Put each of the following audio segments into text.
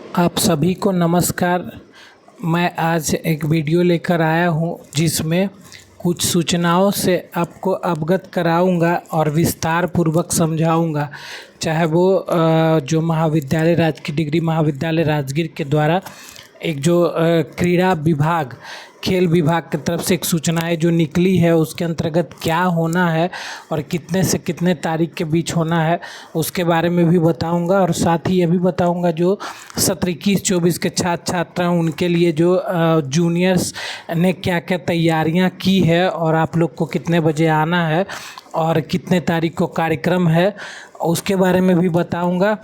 आप सभी को नमस्कार। मैं आज एक वीडियो लेकर आया हूं जिसमें कुछ सूचनाओं से आपको अवगत कराऊंगा और विस्तार पूर्वक समझाऊंगा। चाहे वो जो महाविद्यालय राजकीय डिग्री महाविद्यालय राजगीर के द्वारा एक जो क्रीड़ा विभाग खेल विभाग की तरफ से एक सूचनाएं जो निकली है उसके अंतर्गत क्या होना है और कितने से कितने तारीख के बीच होना है उसके बारे में भी बताऊंगा। और साथ ही ये भी बताऊंगा जो सत्र 21-24 के छात्र छात्रा हैं उनके लिए जो जूनियर्स ने क्या क्या तैयारियां की है और आप लोग को कितने बजे आना है और कितने तारीख को कार्यक्रम है उसके बारे में भी बताऊंगा।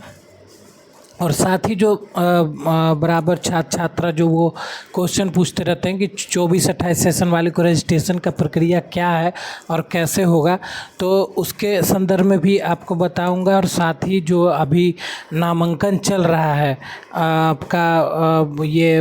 और साथ ही जो बराबर छात्र छात्रा जो वो क्वेश्चन पूछते रहते हैं कि 24-28 सेशन वाले को रजिस्ट्रेशन का प्रक्रिया क्या है और कैसे होगा, तो उसके संदर्भ में भी आपको बताऊंगा। और साथ ही जो अभी नामांकन चल रहा है आपका ये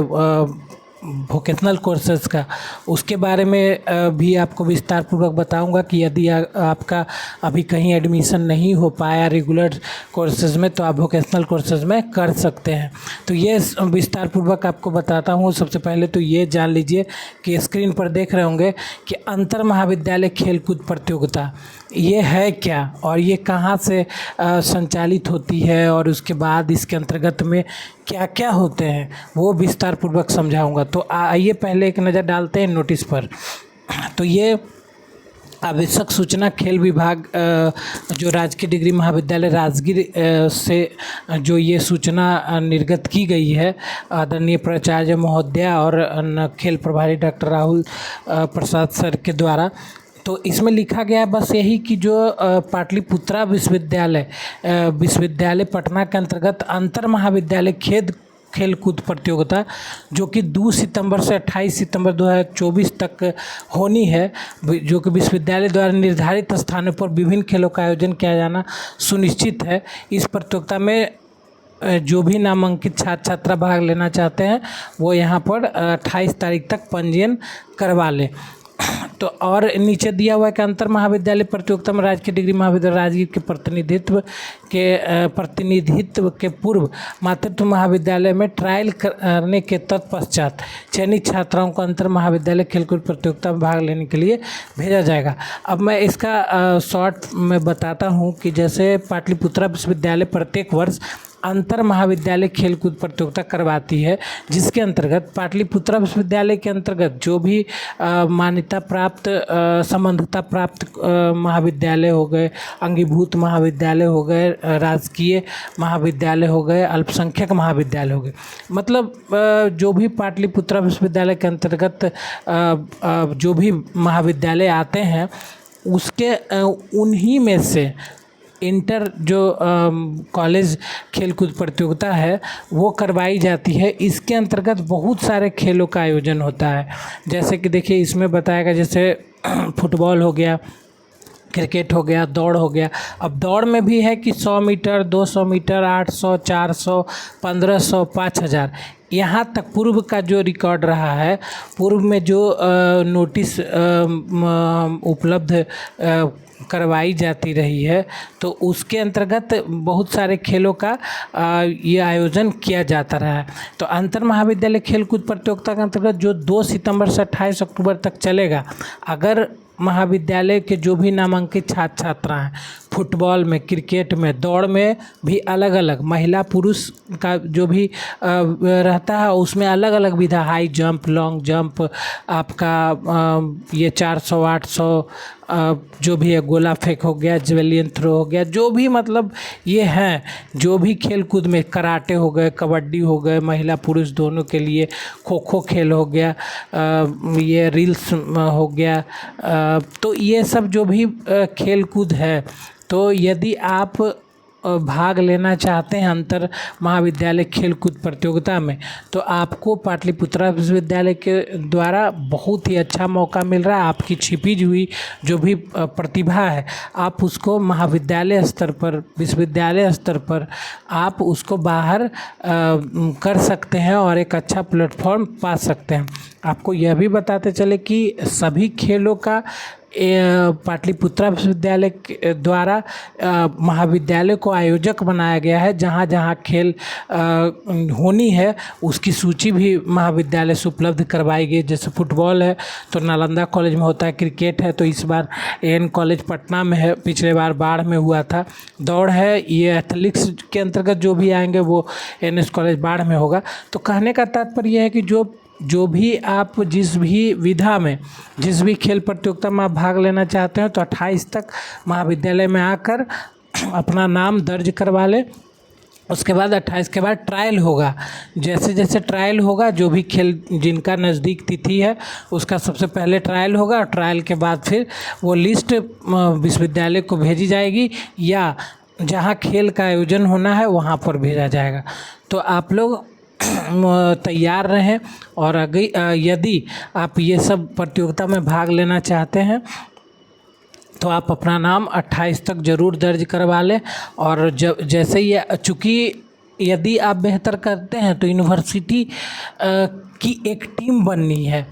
वोकेशनल कोर्सेज़ का, उसके बारे में भी आपको विस्तार पूर्वक बताऊंगा कि यदि आपका अभी कहीं एडमिशन नहीं हो पाया रेगुलर कोर्सेज़ में तो आप वोकेशनल कोर्सेज़ में कर सकते हैं। तो ये विस्तार पूर्वक आपको बताता हूँ। सबसे पहले तो ये जान लीजिए कि स्क्रीन पर देख रहे होंगे कि अंतर महाविद्यालय खेलकूद प्रतियोगिता ये है क्या और ये कहाँ से संचालित होती है और उसके बाद इसके अंतर्गत में क्या क्या होते हैं वो विस्तार पूर्वक समझाऊंगा। तो आइए पहले एक नज़र डालते हैं नोटिस पर। तो ये आवश्यक सूचना खेल विभाग जो राजकीय डिग्री महाविद्यालय राजगीर से जो ये सूचना निर्गत की गई है आदरणीय प्राचार्य महोदय और खेल प्रभारी डॉक्टर राहुल प्रसाद सर के द्वारा। तो इसमें लिखा गया है बस यही कि जो पाटलिपुत्रा विश्वविद्यालय पटना के अंतर्गत अंतर महाविद्यालय खेलकूद प्रतियोगिता जो कि 2 सितंबर से 28 सितंबर 2024 तक होनी है, जो कि विश्वविद्यालय द्वारा निर्धारित स्थानों पर विभिन्न खेलों का आयोजन किया जाना सुनिश्चित है। इस प्रतियोगिता में जो भी नामांकित छात्र छात्रा भाग लेना चाहते हैं वो यहाँ पर 28 तारीख तक पंजीयन करवा लें। तो और नीचे दिया हुआ है कि अंतर महाविद्यालय प्रतियोगिता में राजकीय डिग्री महाविद्यालय राजगीर के प्रतिनिधित्व के पूर्व मातृत्व महाविद्यालय में ट्रायल करने के तत्पश्चात चयनित छात्राओं को अंतर महाविद्यालय खेलकूद प्रतियोगिता में भाग लेने के लिए भेजा जाएगा। अब मैं इसका शॉर्ट में बताता हूँ कि जैसे पाटलिपुत्रा विश्वविद्यालय प्रत्येक वर्ष अंतर महाविद्यालय खेलकूद प्रतियोगिता करवाती है, जिसके अंतर्गत पाटलिपुत्रा विश्वविद्यालय के अंतर्गत जो भी मान्यता प्राप्त संबद्धता प्राप्त महाविद्यालय हो गए, अंगीभूत महाविद्यालय हो गए, राजकीय महाविद्यालय हो गए, अल्पसंख्यक महाविद्यालय हो गए, मतलब जो भी पाटलिपुत्रा विश्वविद्यालय के अंतर्गत जो भी महाविद्यालय आते हैं उसके उन्हीं में से इंटर जो कॉलेज खेलकूद प्रतियोगिता है वो करवाई जाती है। इसके अंतर्गत बहुत सारे खेलों का आयोजन होता है, जैसे कि देखिए इसमें बताएगा जैसे फुटबॉल हो गया, क्रिकेट हो गया, दौड़ हो गया। अब दौड़ में भी है कि 100 मीटर, 200 मीटर, 800, 400, 1500, 5000, यहाँ तक पूर्व का जो रिकॉर्ड रहा है, पूर्व में जो नोटिस उपलब्ध करवाई जाती रही है तो उसके अंतर्गत बहुत सारे खेलों का ये आयोजन किया जाता रहा है। तो अंतर महाविद्यालय खेलकूद प्रतियोगिता के अंतर्गत जो 2 सितंबर से 28 अक्टूबर तक चलेगा, अगर महाविद्यालय के जो भी नामांकित छात्र छात्रा हैं फुटबॉल में, क्रिकेट में, दौड़ में भी अलग अलग महिला पुरुष का जो भी रहता है उसमें अलग अलग विधा, हाई जंप, लॉन्ग जंप, आपका ये 400, 800 जो भी है, गोला फेंक हो गया, जेवलिन थ्रो हो गया, जो भी मतलब ये हैं जो भी खेल कूद में, कराटे हो गए, कबड्डी हो गए, महिला पुरुष दोनों के लिए, खो खो खेल हो गया, ये रील्स हो गया, तो ये सब जो भी खेल कूद है, तो यदि आप भाग लेना चाहते हैं अंतर महाविद्यालय खेलकूद प्रतियोगिता में तो आपको पाटलिपुत्रा विश्वविद्यालय के द्वारा बहुत ही अच्छा मौका मिल रहा है। आपकी छिपी हुई जो भी प्रतिभा है आप उसको महाविद्यालय स्तर पर, विश्वविद्यालय स्तर पर आप उसको बाहर कर सकते हैं और एक अच्छा प्लेटफॉर्म पा सकते हैं। आपको यह भी बताते चले कि सभी खेलों का पाटलिपुत्रा विश्वविद्यालय के द्वारा महाविद्यालय को आयोजक बनाया गया है। जहाँ जहाँ खेल होनी है उसकी सूची भी महाविद्यालय से उपलब्ध करवाई गई। जैसे फुटबॉल है तो नालंदा कॉलेज में होता है, क्रिकेट है तो इस बार एन कॉलेज पटना में है, पिछले बार बाढ़ में हुआ था। दौड़ है, ये एथलेटिक्स के अंतर्गत जो भी आएंगे वो एनएस कॉलेज बाढ़ में होगा। तो कहने का तात्पर्य है कि जो भी आप जिस भी विधा में जिस भी खेल प्रतियोगिता में आप भाग लेना चाहते हैं तो 28 तक महाविद्यालय में आकर अपना नाम दर्ज करवा लें। उसके बाद 28 के बाद ट्रायल होगा। जैसे जैसे ट्रायल होगा, जो भी खेल जिनका नज़दीक तिथि है उसका सबसे पहले ट्रायल होगा, और ट्रायल के बाद फिर वो लिस्ट विश्वविद्यालय को भेजी जाएगी या जहाँ खेल का आयोजन होना है वहाँ पर भेजा जाएगा। तो आप लोग तैयार रहें, और यदि आप ये सब प्रतियोगिता में भाग लेना चाहते हैं तो आप अपना नाम 28 तक ज़रूर दर्ज करवा लें। और जैसे ही, चूँकि यदि आप बेहतर करते हैं तो यूनिवर्सिटी की एक टीम बननी है।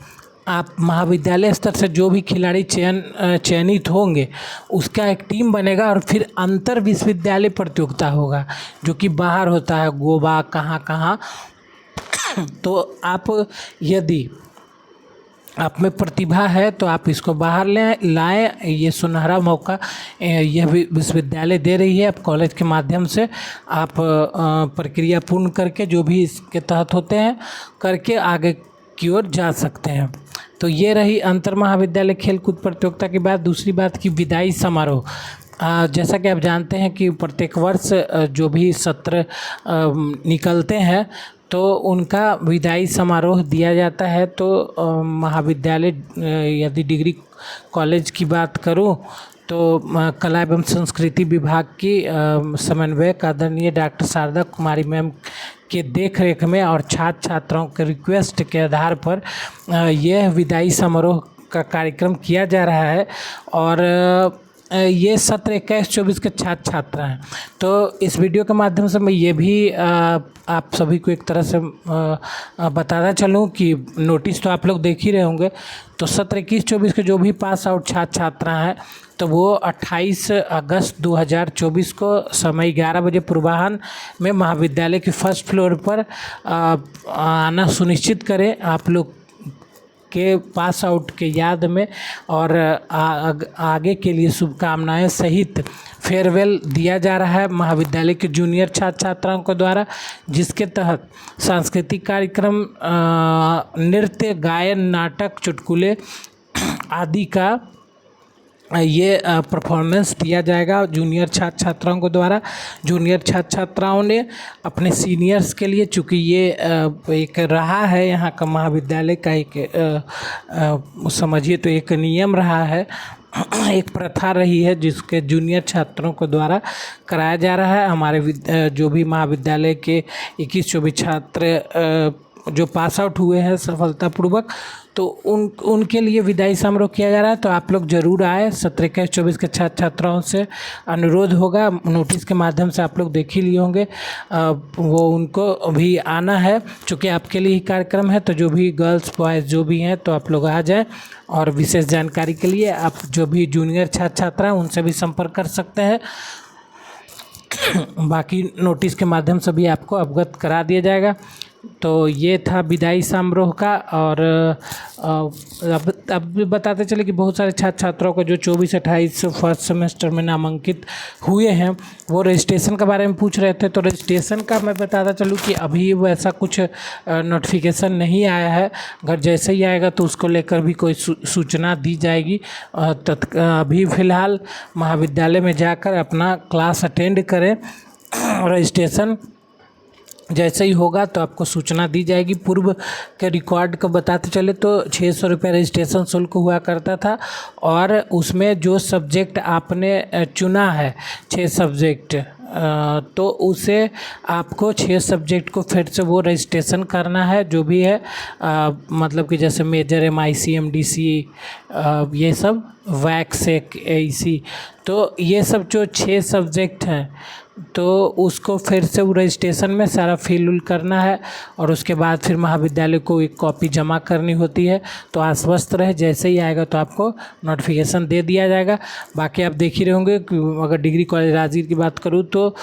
आप महाविद्यालय स्तर से जो भी खिलाड़ी चयनित होंगे उसका एक टीम बनेगा, और फिर अंतर विश्वविद्यालय प्रतियोगिता होगा जो कि बाहर होता है, गोवा कहाँ। तो आप, यदि आप में प्रतिभा है तो आप इसको बाहर लाएं। ये सुनहरा मौका यह विश्वविद्यालय दे रही है। आप कॉलेज के माध्यम से आप प्रक्रिया पूर्ण करके जो भी इसके तहत होते हैं करके आगे की ओर जा सकते हैं। तो ये रही अंतर महाविद्यालय खेलकूद प्रतियोगिता की बात। दूसरी बात की विदाई समारोह। जैसा कि आप जानते हैं कि प्रत्येक वर्ष जो भी सत्र निकलते हैं तो उनका विदाई समारोह दिया जाता है। तो महाविद्यालय, यदि डिग्री कॉलेज की बात करूं तो कला एवं संस्कृति विभाग की समन्वयक आदरणीय डॉक्टर शारदा कुमारी मैम के देख रेख में और छात्र छात्राओं के रिक्वेस्ट के आधार पर यह विदाई समारोह का कार्यक्रम किया जा रहा है। और ये सत्र 21-24 के छात्र छात्रा हैं। तो इस वीडियो के माध्यम से मैं ये भी आप सभी को एक तरह से बताना चलूँ कि नोटिस तो आप लोग देख ही रहे होंगे। तो सत्र 21-24 के जो भी पास आउट छात्र छात्रा हैं तो वो 28 अगस्त 2024 को समय 11 बजे पूर्वाह्न में महाविद्यालय के फर्स्ट फ्लोर पर आना सुनिश्चित करें, आप लोग के पास आउट के याद में। और आगे के लिए शुभकामनाएं सहित फेयरवेल दिया जा रहा है महाविद्यालय के जूनियर छात्र छात्राओं के द्वारा, जिसके तहत सांस्कृतिक कार्यक्रम, नृत्य, गायन, नाटक, चुटकुले आदि का ये परफॉर्मेंस दिया जाएगा जूनियर छात्र छात्राओं को द्वारा। जूनियर छात्र छात्राओं ने अपने सीनियर्स के लिए, चूँकि ये एक रहा है यहाँ का महाविद्यालय का एक समझिए तो एक नियम रहा है, एक प्रथा रही है जिसके जूनियर छात्रों को द्वारा कराया जा रहा है। हमारे जो भी महाविद्यालय के 21-24 छात्र जो पास आउट हुए हैं सफलतापूर्वक, तो उनके लिए विदाई समारोह किया जा रहा है। तो आप लोग ज़रूर आए। 17-21-24 के छात्र छात्राओं से अनुरोध होगा, नोटिस के माध्यम से आप लोग देख ही लिए होंगे, वो उनको भी आना है। चूँकि आपके लिए ही कार्यक्रम है तो जो भी गर्ल्स बॉयज़ जो भी हैं तो आप लोग आ जाएं। और विशेष जानकारी के लिए आप जो भी जूनियर छात्र छात्रा हैं उनसे भी संपर्क कर सकते हैं। बाकी नोटिस के माध्यम से भी आपको अवगत करा दिया जाएगा। तो ये था विदाई समारोह का। और अब बताते चले कि बहुत सारे छात्र छात्राओं को जो 24-28 फर्स्ट सेमेस्टर में नामांकित हुए हैं वो रजिस्ट्रेशन के बारे में पूछ रहे थे। तो रजिस्ट्रेशन का मैं बताता चलूँ कि अभी वैसा कुछ नोटिफिकेशन नहीं आया है। अगर जैसे ही आएगा तो उसको लेकर भी कोई सूचना दी जाएगी। अभी फ़िलहाल महाविद्यालय में जाकर अपना क्लास अटेंड करें। रजिस्ट्रेशन जैसे ही होगा तो आपको सूचना दी जाएगी। पूर्व के रिकॉर्ड को बताते चले तो 600 रुपये रजिस्ट्रेशन शुल्क हुआ करता था, और उसमें जो सब्जेक्ट आपने चुना है 6 सब्जेक्ट, तो उसे आपको 6 सब्जेक्ट को फिर से वो रजिस्ट्रेशन करना है जो भी है। मतलब कि जैसे मेजर, MIC, MDC, ये सब, वैक्स, AC, तो ये सब जो 6 सब्जेक्ट हैं तो उसको फिर से वो रजिस्ट्रेशन में सारा फिल उल करना है और उसके बाद फिर महाविद्यालय को एक कॉपी जमा करनी होती है। तो आश्वस्त रहे, जैसे ही आएगा तो आपको नोटिफिकेशन दे दिया जाएगा। बाकी आप देख ही रहे होंगे कि अगर डिग्री कॉलेज राजगीर की बात करूँ तो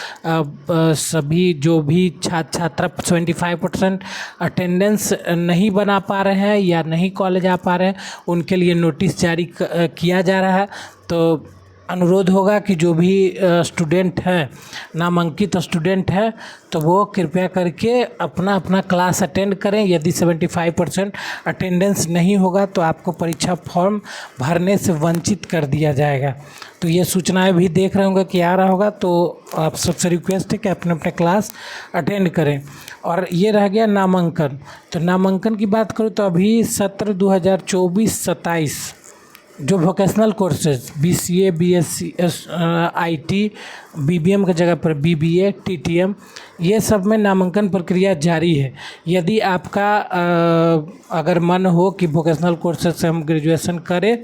सभी जो भी छात्र छात्रा 75% अटेंडेंस नहीं बना पा रहे हैं या नहीं कॉलेज आ पा रहे हैं, उनके लिए नोटिस जारी किया जा रहा है। तो अनुरोध होगा कि जो भी स्टूडेंट हैं, नामांकित स्टूडेंट हैं, तो वो कृपया करके अपना अपना क्लास अटेंड करें। यदि 75% अटेंडेंस नहीं होगा तो आपको परीक्षा फॉर्म भरने से वंचित कर दिया जाएगा। तो ये सूचनाएं भी देख रहे होंगे कि आ रहा होगा, तो आप सबसे रिक्वेस्ट है कि अपने अपने क्लास अटेंड करें। और ये रह गया नामांकन। तो नामांकन की बात करूँ तो अभी सत्र 2024-27 जो vocational courses BCA, BSc, IT, BBM की जगह पर BBA, TTM, ये सब में नामांकन प्रक्रिया जारी है। यदि आपका अगर मन हो कि वोकेशनल कोर्सेज से हम ग्रेजुएशन करें,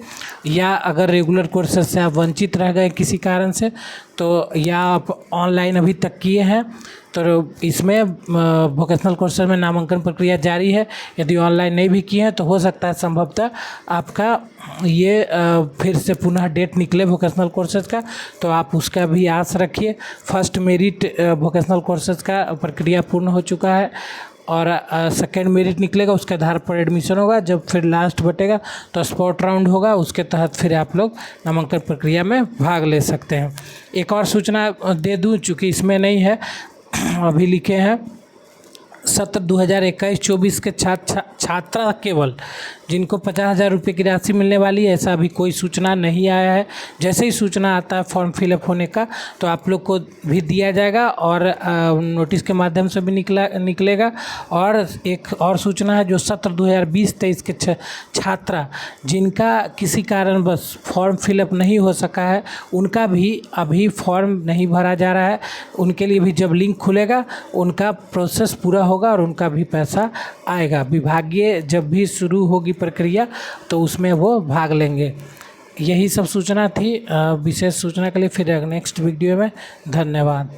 या अगर रेगुलर कोर्सेज से आप वंचित रह गए किसी कारण से, तो या आप ऑनलाइन अभी तक किए हैं, तो इसमें वोकेशनल कोर्सेज में नामांकन प्रक्रिया जारी है। यदि ऑनलाइन नहीं भी किए हैं तो हो सकता है संभवतः आपका ये फिर से पुनः डेट निकले वोकेशनल कोर्सेज का, तो आप उसका भी आस रखिए। फर्स्ट मेरिट वोकेशनल कोर्सेज का प्रक्रिया पूर्ण हो चुका है और सेकेंड मेरिट निकलेगा, उसके आधार पर एडमिशन होगा। जब फिर लास्ट बटेगा तो स्पॉट राउंड होगा, उसके तहत फिर आप लोग नामांकन प्रक्रिया में भाग ले सकते हैं। एक और सूचना दे दूं, चूँकि इसमें नहीं है, अभी लिखे हैं सत्र 2021-24 के छात्रा केवल जिनको 50,000 रुपये की राशि मिलने वाली है, ऐसा अभी कोई सूचना नहीं आया है। जैसे ही सूचना आता है फॉर्म फिलअप होने का तो आप लोग को भी दिया जाएगा और नोटिस के माध्यम से भी निकलेगा। और एक और सूचना है, जो सत्र 2020-23 के छात्रा जिनका किसी कारण बस फॉर्म फिलअप नहीं हो सका है, उनका भी अभी फॉर्म नहीं भरा जा रहा है। उनके लिए भी जब लिंक खुलेगा उनका प्रोसेस पूरा होगा और उनका भी पैसा आएगा। विभागीय जब भी शुरू होगी प्रक्रिया तो उसमें वो भाग लेंगे। यही सब सूचना थी। विशेष सूचना के लिए फिर नेक्स्ट वीडियो में धन्यवाद।